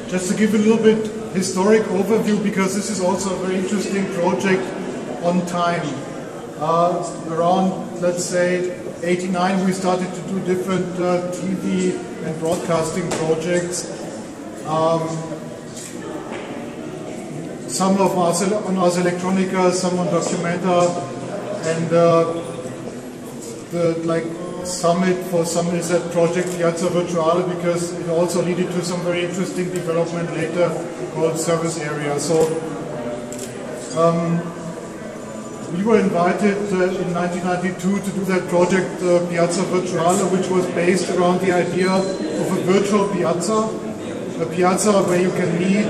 Just to give a little bit historic overview, because this is also a very interesting project on time. Around, let's say, 89 we started to do different TV and broadcasting projects. Some of us on Ars Electronica, some on Documenta, and the summit for some is that project Piazza Virtuale, because it also led to some very interesting development later called service area. So we were invited in 1992 to do that project Piazza Virtuale, which was based around the idea of a virtual piazza, a piazza where you can meet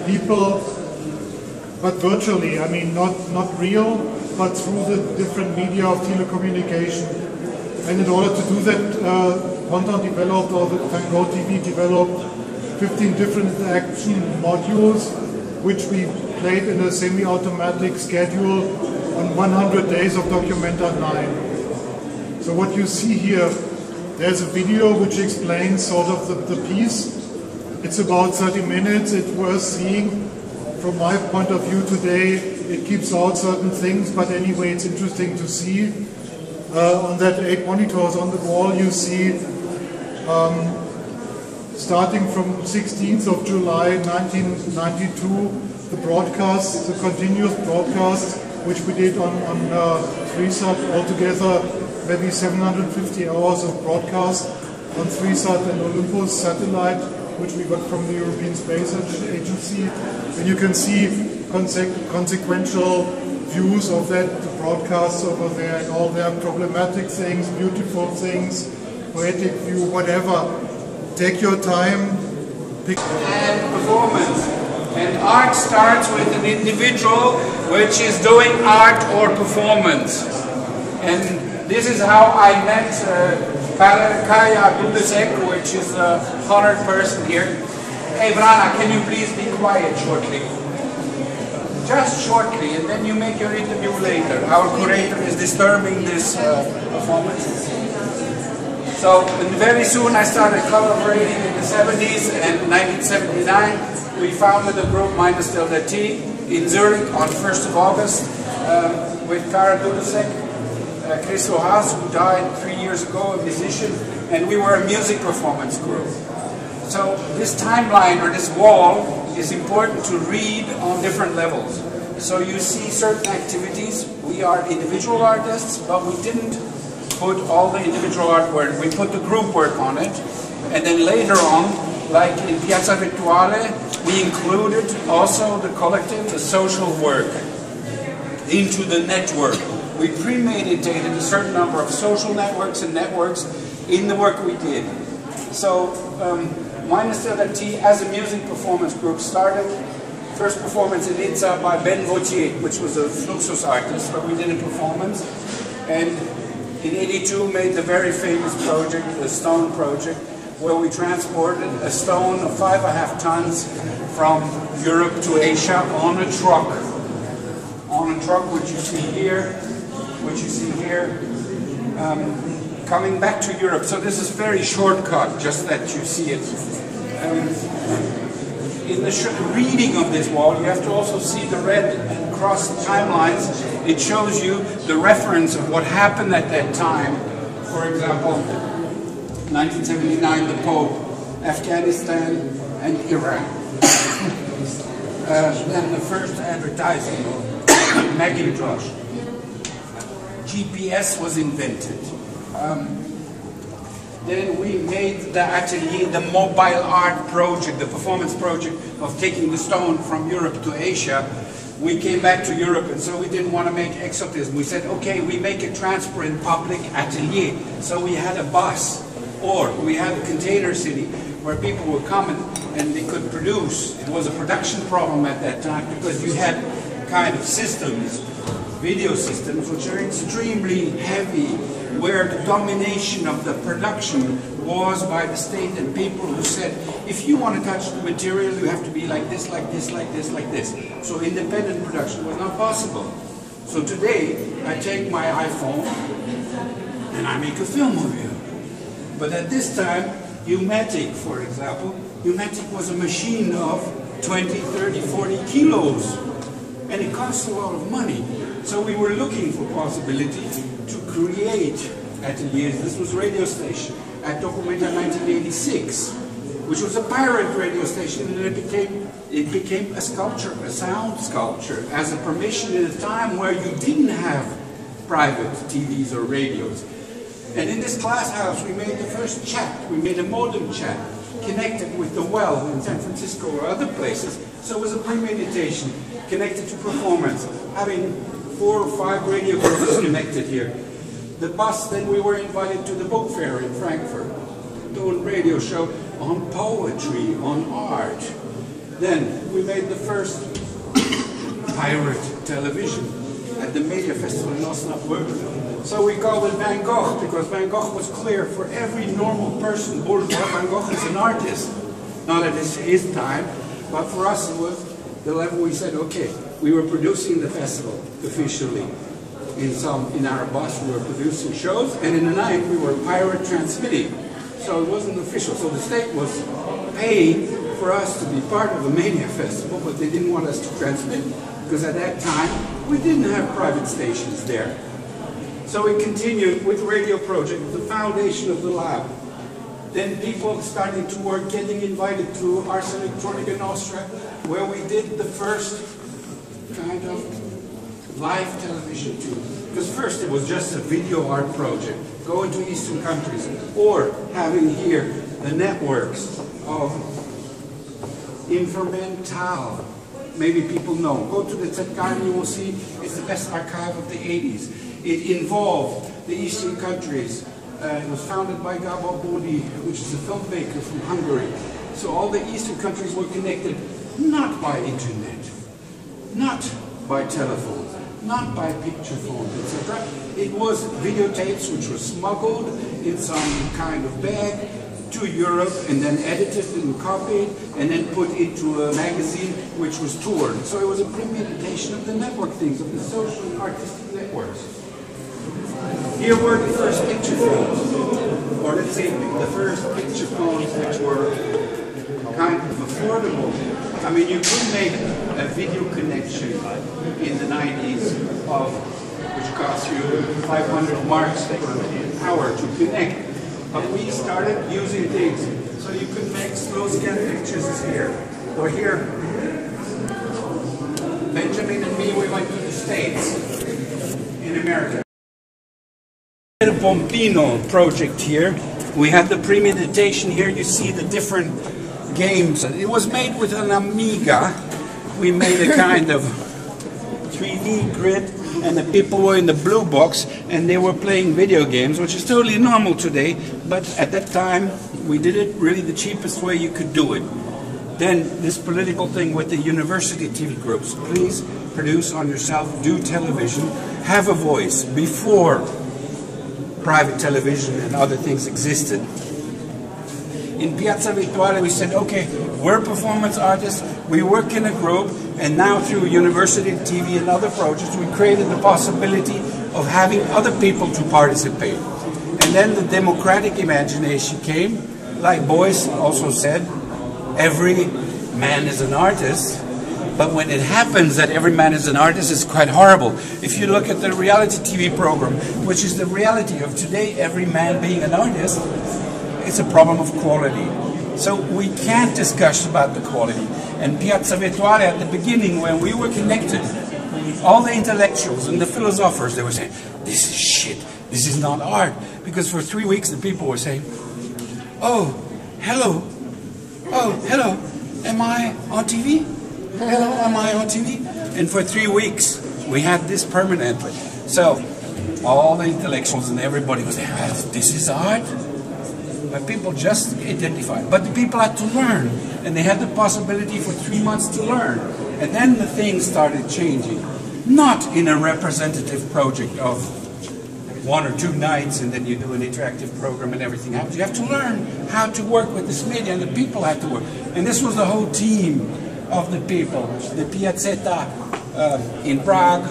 people, but virtually. I mean, not real, but through the different media of telecommunication. And in order to do that, Content developed, or the Tango TV developed 15 different interaction modules, which we played in a semi-automatic schedule on 100 days of Documenta 9. So what you see here, there's a video which explains sort of the piece. It's about 30 minutes, it's worth seeing. From my point of view today, it keeps out certain things, but anyway, it's interesting to see. On that 8 monitors on the wall, you see, starting from 16th of July 1992, the broadcast, the continuous broadcast, which we did on 3SAT, altogether maybe 750 hours of broadcast on 3SAT and Olympus satellite, which we got from the European Space Agency. And you can see consequential views of that, the broadcasts over there, and all their problematic things, beautiful things, poetic view, whatever. Take your time. And performance. And art starts with an individual which is doing art or performance. And this is how I met Karel Dudešek, which is a honored person here. Hey Brana, can you please be quiet shortly? Just shortly, and then you make your interview later. Our curator is disturbing this performance. So very soon I started collaborating in the 70s, and in 1979 we founded a group, Minus Delta T, in Zurich on 1st of August with Karel Dudešek, Chris Haas, who died 3 years ago, a musician, and we were a music performance group. So this timeline, or this wall, is important to read on different levels. So you see certain activities. We are individual artists, but we didn't put all the individual artwork. We put the group work on it. And then later on, like in Piazza Virtuale, we included also the collective, the social work into the network. We premeditated a certain number of social networks and networks in the work we did. So Minus Delta T as a music performance group started. First performance in Nizza by Ben Vautier, which was a Fluxus artist, where we did a performance. And in '82 made the very famous project, the Stone Project, where we transported a stone of 5.5 tons from Europe to Asia on a truck. On a truck, which you see here, coming back to Europe. So this is very shortcut, just that you see it. In the reading of this wall, you have to also see the red and cross timelines. It shows you the reference of what happened at that time. For example, 1979, the Pope, Afghanistan, and Iran. Then the first advertising, Macintosh. GPS was invented. Then we made the atelier, the mobile art project, the performance project of taking the stone from Europe to Asia. We came back to Europe, and so we didn't want to make exotism. We said, okay, we make a transparent public atelier. So we had a bus, or we had a container city where people would come and they could produce. It was a production problem at that time because you had kind of systems, video systems, which are extremely heavy, where the domination of the production was by the state and people who said, if you want to touch the material, you have to be like this, like this, like this, like this. So independent production was not possible. So today, I take my iPhone and I make a film of you. But at this time, U-matic, for example, Pneumatic was a machine of 20, 30, 40 kilos. And it cost a lot of money. So we were looking for possibility to create ateliers. This was radio station at Documenta 1986, which was a pirate radio station, and it became a sculpture, a sound sculpture, as a permission in a time where you didn't have private TVs or radios. And in this class house, we made the first chat. We made a modem chat connected with the well in San Francisco or other places. So it was a premeditation connected to performance, having 4 or 5 radio groups connected here. The bus, then we were invited to the book fair in Frankfurt, do a radio show on poetry, on art. Then we made the first pirate television at the Media Festival in Osnabrück. So we called it Van Gogh, because Van Gogh was clear for every normal person. Bourgeois, Van Gogh is an artist. Not at his time, but for us it was the level we said, okay, we were producing the festival officially. In our bus we were producing shows, and in the night we were pirate transmitting. So it wasn't official. So the state was paying for us to be part of a media festival, but they didn't want us to transmit, because at that time we didn't have private stations there. So we continued with the radio project, the foundation of the lab. Then people started to work, getting invited to Ars Electronica in Austria, where we did the first kind of live television too. Because first it was just a video art project, going to Eastern countries, or having here the networks of Informental. Maybe people know. Go to the ZK and you will see it's the best archive of the 80s. It involved the Eastern countries. It was founded by Gabor Bodi, which is a filmmaker from Hungary. So all the Eastern countries were connected not by internet, not by telephone, not by picture phones, etc. It was videotapes which were smuggled in some kind of bag to Europe and then edited and copied and then put into a magazine which was toured. So it was a premeditation of the network things, of the social and artistic networks. Here were the first picture phones, or let's say the first picture phones which were kind of affordable. I mean, you could make a video connection in the 90s which cost you 500 marks per hour to connect. But we started using things. So you could make slow scan pictures here. Or here, Benjamin and me, we went to the States in America. The Pompino project here. We had the premeditation here. You see the different games. It was made with an Amiga. We made a kind of 3D grid, and the people were in the blue box and they were playing video games, which is totally normal today, but at that time we did it really the cheapest way you could do it. Then this political thing with the university TV groups. Please produce on yourself, do television, have a voice before private television and other things existed. In Piazza Virtuale we said, okay, we're performance artists, we work in a group, and now through University TV and other projects we created the possibility of having other people to participate. And then the democratic imagination came, like Boyce also said, every man is an artist, but when it happens that every man is an artist, it's quite horrible. If you look at the reality TV program, which is the reality of today, every man being an artist, it's a problem of quality. So we can't discuss about the quality. And Piazza Virtuale at the beginning, when we were connected, all the intellectuals and the philosophers, they were saying, this is shit, this is not art. Because for 3 weeks the people were saying, oh, hello, am I on TV? Hello, am I on TV? And for 3 weeks we had this permanently. So all the intellectuals and everybody was saying, this is art? But people just identified. But the people had to learn, and they had the possibility for 3 months to learn. And then the things started changing. Not in a representative project of 1 or 2 nights, and then you do an interactive program and everything happens. You have to learn how to work with this media, and the people had to work. And this was the whole team of the people. The Piazzetta in Prague,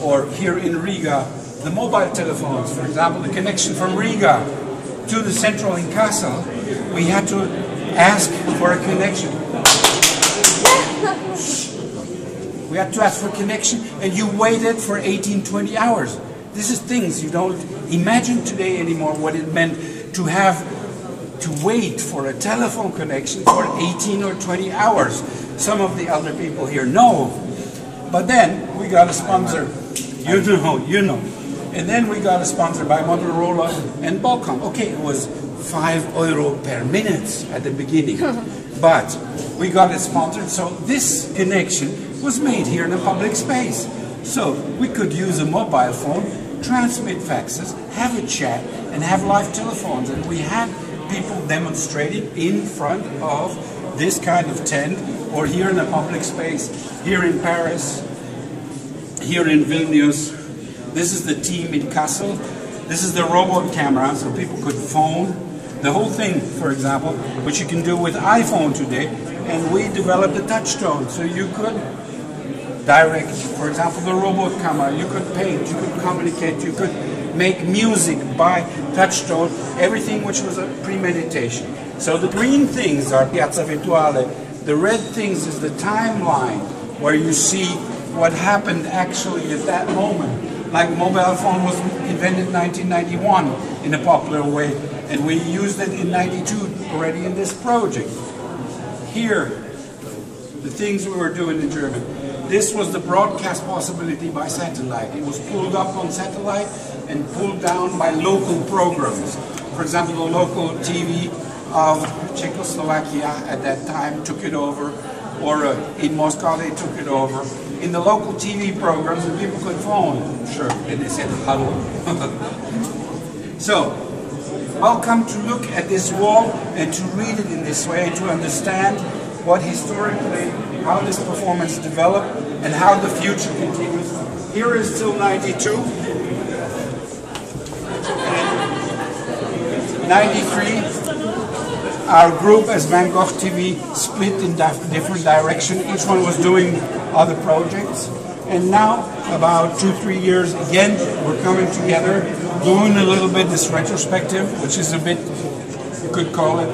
or here in Riga. The mobile telephones, for example, the connection from Riga to the central in Kassel, we had to ask for a connection. We had to ask for connection, and you waited for 18, 20 hours. This is things you don't imagine today anymore, what it meant to have to wait for a telephone connection for 18 or 20 hours. Some of the other people here know. But then we got a sponsor. You know. And then we got a sponsor by Motorola and Balcom. Okay, it was €5 per minute at the beginning. But we got it sponsored, so this connection was made here in a public space. So we could use a mobile phone, transmit faxes, have a chat, and have live telephones. And we had people demonstrating in front of this kind of tent, or here in a public space, here in Paris, here in Vilnius. This is the team in Kassel. This is the robot camera, so people could phone. The whole thing, for example, which you can do with iPhone today, and we developed a touch tone, so you could direct, for example, the robot camera, you could paint, you could communicate, you could make music by touch tone, everything which was a premeditation. So the green things are Piazza Virtuale, the red things is the timeline, where you see what happened actually at that moment. Like mobile phone was invented in 1991 in a popular way, and we used it in 92 already in this project. Here, the things we were doing in German. This was the broadcast possibility by satellite. It was pulled up on satellite and pulled down by local programs. For example, the local TV of Czechoslovakia at that time took it over, or in Moscow they took it over. In the local TV programs, and people could phone, sure, and they said hello. So, welcome to look at this wall and to read it in this way, to understand what historically, how this performance developed and how the future continues. Here is till 92. And 93. Our group as Van Gogh TV split in different directions. Each one was doing other projects. And now, about 2-3 years, again, we're coming together, doing a little bit this retrospective, which is a bit, you could call it,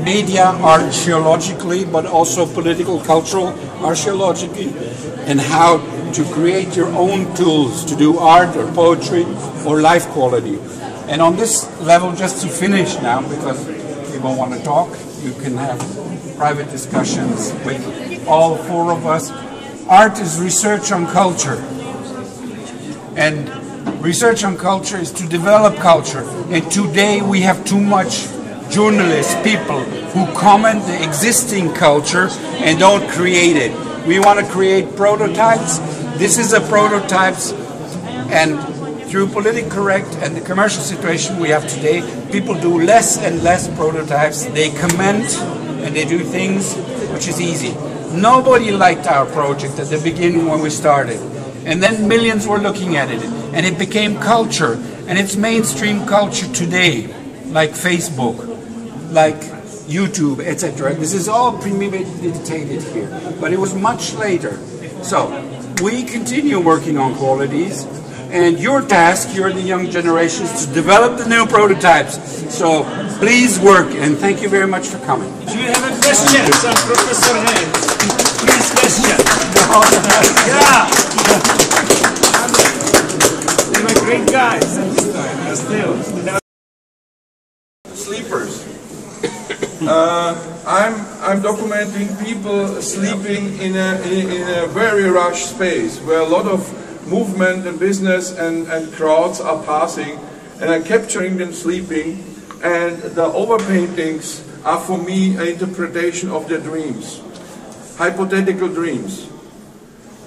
media archaeologically, but also political, cultural archaeologically, and how to create your own tools to do art or poetry or life quality. And on this level, just to finish now, because people want to talk, you can have private discussions with all four of us. Art is research on culture, and research on culture is to develop culture. And today we have too much journalists, people who comment the existing culture and don't create it. We want to create prototypes. This is a prototype, and through politically correct and the commercial situation we have today, people do less and less prototypes. They comment and they do things which is easy. Nobody liked our project at the beginning when we started. And then millions were looking at it. And it became culture. And it's mainstream culture today, like Facebook, like YouTube, etc. This is all premeditated here. But it was much later. So, we continue working on qualities. And your task, you're the young generations, to develop the new prototypes. So please work, and thank you very much for coming. Do you have a question? Some Professor Hayes. Please question. Yeah. They were great guys. Still. Sleepers. I'm documenting people sleeping in a very rushed space where a lot of movement and business and crowds are passing, and I'm capturing them sleeping, and the overpaintings are for me an interpretation of their dreams, hypothetical dreams.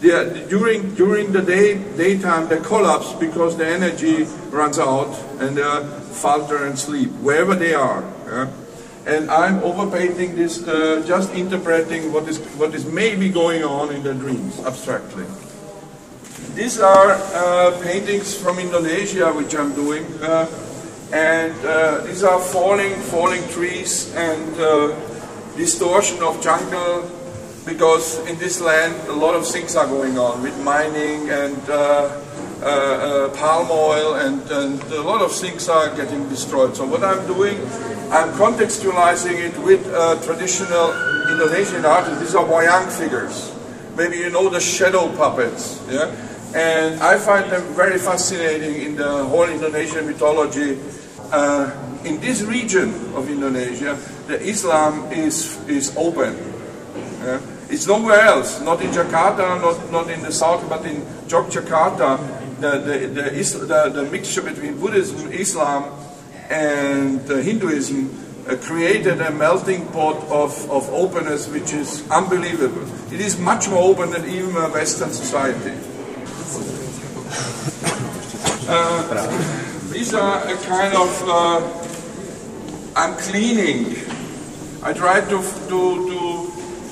During the daytime they collapse because the energy runs out and they falter and sleep wherever they are. Yeah? And I'm overpainting this, just interpreting what is maybe going on in their dreams abstractly. These are paintings from Indonesia which I'm doing, and these are falling trees and distortion of jungle, because in this land a lot of things are going on with mining and palm oil, and a lot of things are getting destroyed. So what I'm doing, I'm contextualizing it with traditional Indonesian art. These are wayang figures. Maybe you know the shadow puppets, yeah? And I find them very fascinating in the whole Indonesian mythology. In this region of Indonesia, the Islam is open. Yeah? It's nowhere else, not in Jakarta, not in the south, but in Yogyakarta, the mixture between Buddhism, Islam, and Hinduism created a melting pot of openness which is unbelievable. It is much more open than even a Western society. These are a kind of, I'm cleaning. I try to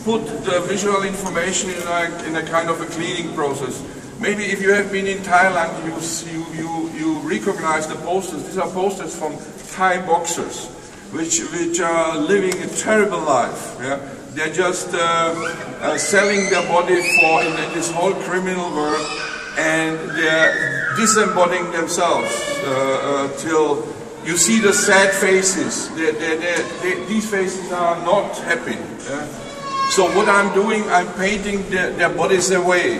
put the visual information in a kind of a cleaning process. Maybe if you have been in Thailand, you recognize the posters. These are posters from Thai boxers, which are living a terrible life. Yeah? They're just selling their body in this whole criminal world, and they're disembodying themselves till you see the sad faces. These faces are not happy. Yeah? So what I'm doing, I'm painting their bodies away.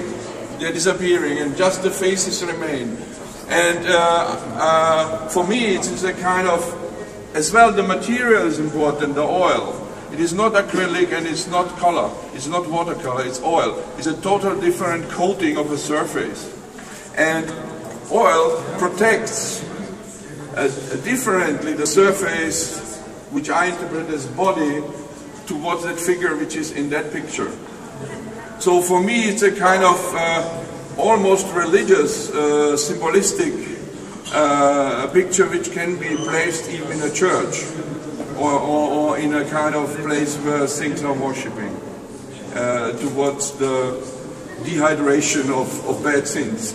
They're disappearing, and just the faces remain. And for me, it's a kind of, as well, the material is important, the oil. It is not acrylic and it's not color. It's not watercolor, it's oil. It's a total different coating of a surface. And oil protects differently the surface, which I interpret as body, towards that figure which is in that picture. So for me it's a kind of almost religious, symbolistic picture which can be placed even in a church or in a kind of place where things are worshipping towards the dehydration of bad things.